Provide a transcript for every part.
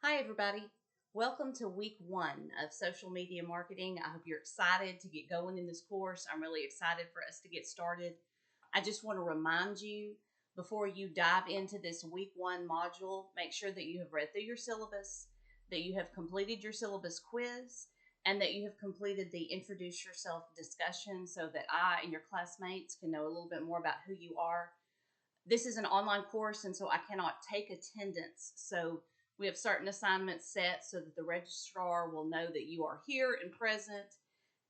Hi, everybody. Welcome to week one of social media marketing. I hope you're excited to get going in this course. I'm really excited for us to get started. I just want to remind you before you dive into this week one module, make sure that you have read through your syllabus, that you have completed your syllabus quiz, and that you have completed the introduce yourself discussion so that I and your classmates can know a little bit more about who you are. This is an online course, and so I cannot take attendance. So we have certain assignments set so that the registrar will know that you are here and present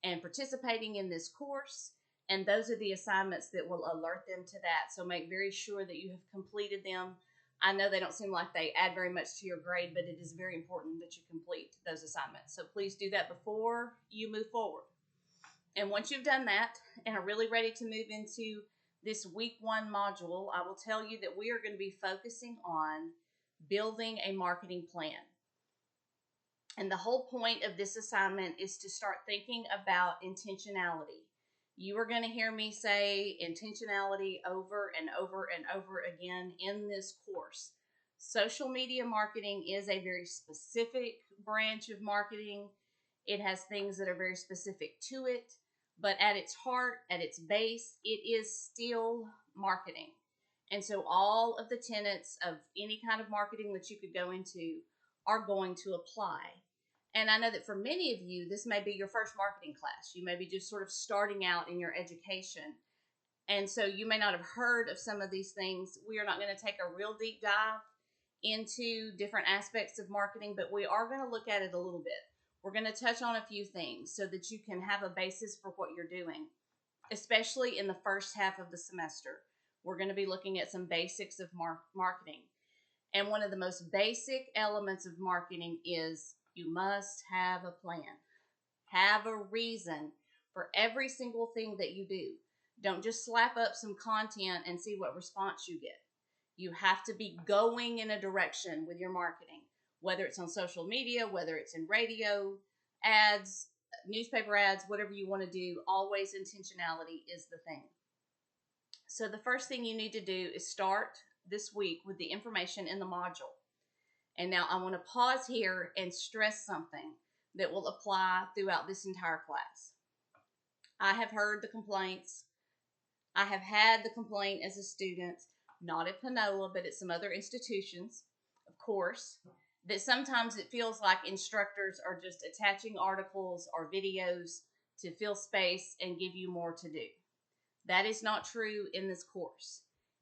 and participating in this course. And those are the assignments that will alert them to that. So make very sure that you have completed them. I know they don't seem like they add very much to your grade, but it is very important that you complete those assignments. So please do that before you move forward. And once you've done that and are really ready to move into this week one module, I will tell you that we are going to be focusing on building a marketing plan. And the whole point of this assignment is to start thinking about intentionality. You are going to hear me say intentionality over and over and over again in this course. Social media marketing is a very specific branch of marketing. It has things that are very specific to it, but at its heart, at its base, it is still marketing. And so all of the tenets of any kind of marketing that you could go into are going to apply. And I know that for many of you, this may be your first marketing class. You may be just sort of starting out in your education. And so you may not have heard of some of these things. We are not going to take a real deep dive into different aspects of marketing, but we are going to look at it a little bit. We're going to touch on a few things so that you can have a basis for what you're doing, especially in the first half of the semester. We're going to be looking at some basics of marketing. And one of the most basic elements of marketing is you must have a plan. Have a reason for every single thing that you do. Don't just slap up some content and see what response you get. You have to be going in a direction with your marketing, whether it's on social media, whether it's in radio, ads, newspaper ads, whatever you want to do. Always intentionality is the thing. So the first thing you need to do is start this week with the information in the module. And now I want to pause here and stress something that will apply throughout this entire class. I have heard the complaints. I have had the complaint as a student, not at Panola, but at some other institutions, of course, that sometimes it feels like instructors are just attaching articles or videos to fill space and give you more to do. That is not true in this course.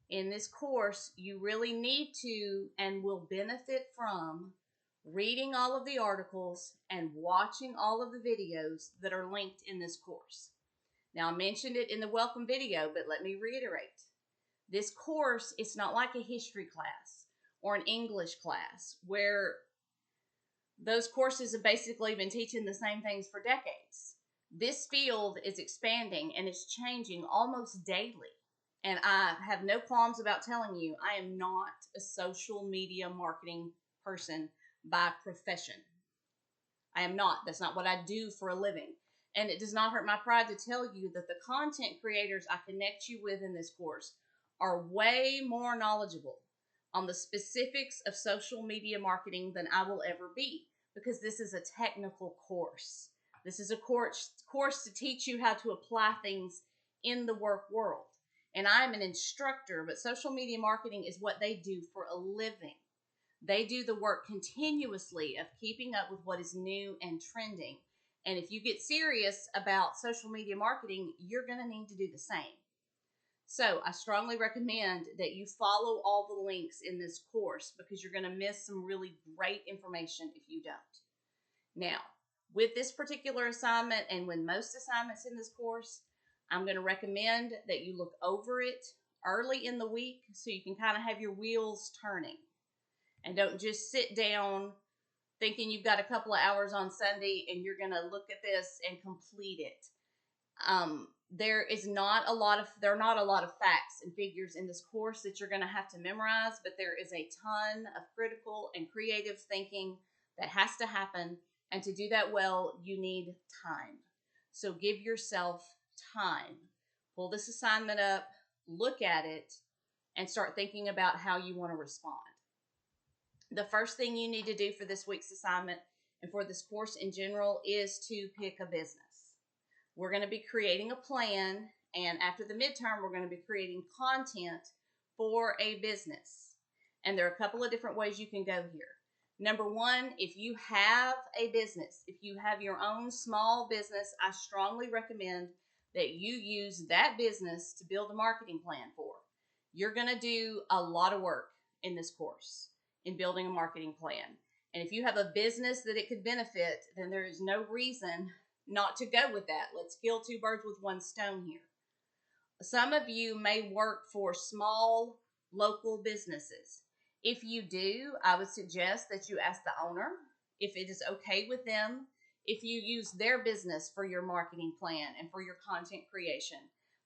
In this course, you really need to and will benefit from reading all of the articles and watching all of the videos that are linked in this course. Now, I mentioned it in the welcome video, but let me reiterate. This course, it's not like a history class or an English class where those courses have basically been teaching the same things for decades. This field is expanding and it's changing almost daily. And I have no qualms about telling you, I am not a social media marketing person by profession. I am not. That's not what I do for a living. And it does not hurt my pride to tell you that the content creators I connect you with in this course are way more knowledgeable on the specifics of social media marketing than I will ever be, because this is a technical course. This is a course to teach you how to apply things in the work world. And I'm an instructor, but social media marketing is what they do for a living. They do the work continuously of keeping up with what is new and trending. And if you get serious about social media marketing, you're going to need to do the same. So I strongly recommend that you follow all the links in this course because you're going to miss some really great information if you don't. Now, with this particular assignment and with most assignments in this course, I'm going to recommend that you look over it early in the week so you can kind of have your wheels turning. And don't just sit down thinking you've got a couple of hours on Sunday and you're going to look at this and complete it. There are not a lot of facts and figures in this course that you're going to have to memorize, but there is a ton of critical and creative thinking that has to happen. And to do that well, you need time. So give yourself time. Pull this assignment up, look at it, and start thinking about how you want to respond. The first thing you need to do for this week's assignment and for this course in general is to pick a business. We're going to be creating a plan, and after the midterm, we're going to be creating content for a business. And there are a couple of different ways you can go here. Number one, if you have a business, if you have your own small business, I strongly recommend that you use that business to build a marketing plan for. You're going to do a lot of work in this course in building a marketing plan. And if you have a business that it could benefit, then there is no reason not to go with that. Let's kill two birds with one stone here. Some of you may work for small local businesses. If you do, I would suggest that you ask the owner if it is okay with them if you use their business for your marketing plan and for your content creation.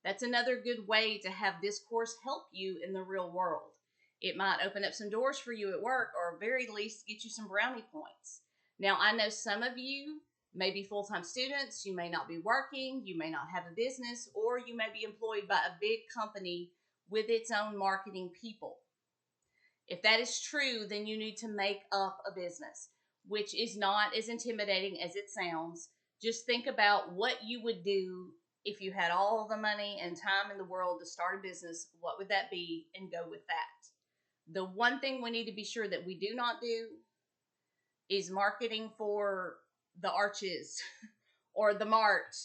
That's another good way to have this course help you in the real world. It might open up some doors for you at work, or at very least get you some brownie points. Now, I know some of you may be full-time students, you may not be working, you may not have a business, or you may be employed by a big company with its own marketing people. If that is true, then you need to make up a business, which is not as intimidating as it sounds. Just think about what you would do if you had all the money and time in the world to start a business. What would that be? And go with that. The one thing we need to be sure that we do not do is marketing for the Arches or the Mart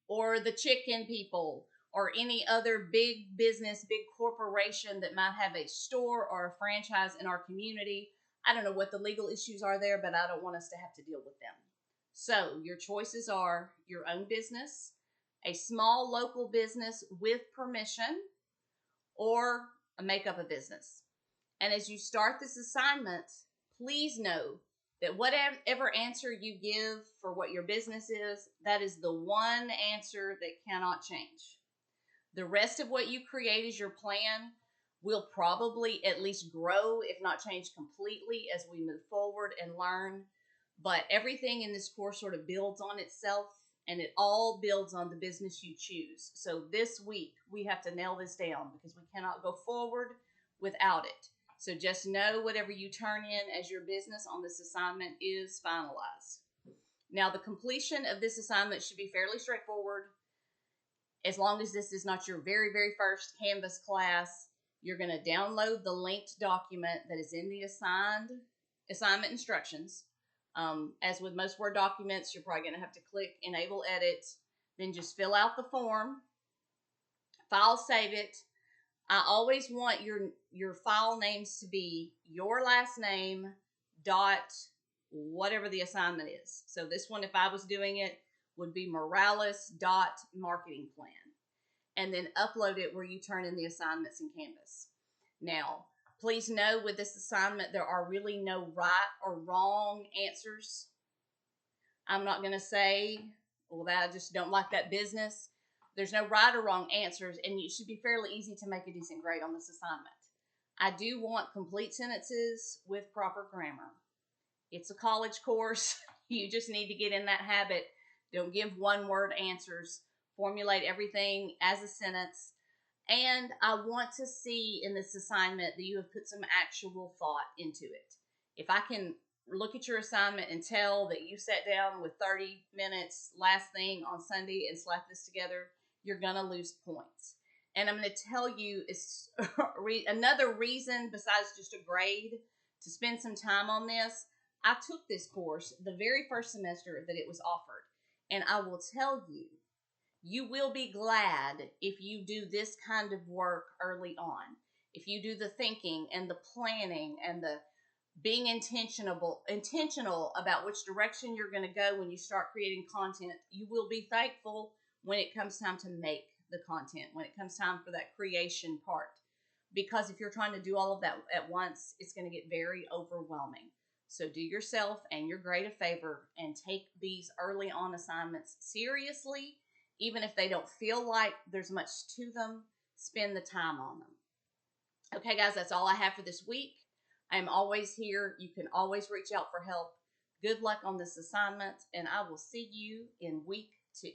or the chicken people or any other big business, big corporation that might have a store or a franchise in our community. I don't know what the legal issues are there, but I don't want us to have to deal with them. So your choices are your own business, a small local business with permission, or a makeup a business. And as you start this assignment, please know that whatever answer you give for what your business is, that is the one answer that cannot change. The rest of what you create as your plan will probably at least grow, if not change completely, as we move forward and learn. But everything in this course sort of builds on itself, and it all builds on the business you choose. So this week, we have to nail this down because we cannot go forward without it. So just know whatever you turn in as your business on this assignment is finalized. Now, the completion of this assignment should be fairly straightforward. As long as this is not your very, very first Canvas class, you're going to download the linked document that is in the assignment instructions. As with most Word documents, you're probably going to have to click Enable Edit, then just fill out the form, file save it. I always want your file names to be your last name dot whatever the assignment is. So this one, if I was doing it, would be Morales dot marketing plan. And then upload it where you turn in the assignments in Canvas. Now, please know with this assignment, there are really no right or wrong answers. I'm not going to say, well, I just don't like that business. There's no right or wrong answers, and it should be fairly easy to make a decent grade on this assignment. I do want complete sentences with proper grammar. It's a college course. You just need to get in that habit. Don't give one-word answers. Formulate everything as a sentence. And I want to see in this assignment that you have put some actual thought into it. If I can look at your assignment and tell that you sat down with 30 minutes last thing on Sunday and slapped this together, you're going to lose points. And I'm going to tell you it's another reason besides just a grade to spend some time on this. I took this course the very first semester that it was offered. And I will tell you, you will be glad if you do this kind of work early on. If you do the thinking and the planning and the being intentional about which direction you're going to go when you start creating content, you will be thankful when it comes time to make the content, when it comes time for that creation part. Because if you're trying to do all of that at once, it's going to get very overwhelming. So do yourself and your grade a favor and take these early on assignments seriously. Even if they don't feel like there's much to them, spend the time on them. Okay, guys, that's all I have for this week. I am always here. You can always reach out for help. Good luck on this assignment, and I will see you in week 2.